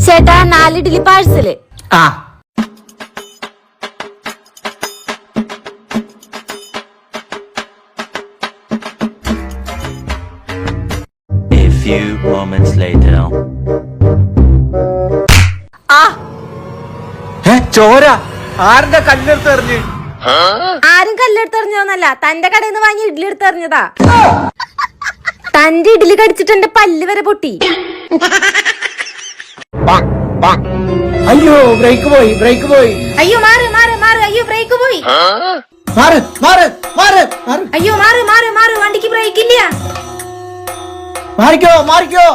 ചേട്ടാ 4 ഇഡ്ഡലി പാഴ്സല്. ആ few moments later. ചോര ആരുടെ കല്ലെടുത്ത് എറിഞ്ഞ്? ആരും കല്ലെടുത്തെറിഞ്ഞോന്നല്ല, തന്റെ കടയിൽ നിന്ന് വാങ്ങി ഇഡ്ഡലി എടുത്തെറിഞ്ഞതാ. തന്റെ ഇഡ്ഡലി കടിച്ചിട്ട് എന്റെ പല്ല് വരെ പൊട്ടി. അയ്യോ ബ്രേക്ക് പോയി, ബ്രേക്ക് പോയി. അയ്യോ മാറ് മാറ് മാറ്, അയ്യോ ബ്രേക്ക് പോയി. മാറ് മാറ് മാറ് മാറ്. അയ്യോ മാറ് മാറ് മാറ്, വണ്ടിക്ക് ബ്രേക്ക് ഇല്ല. മാറിക്കോ മാറിക്കോ.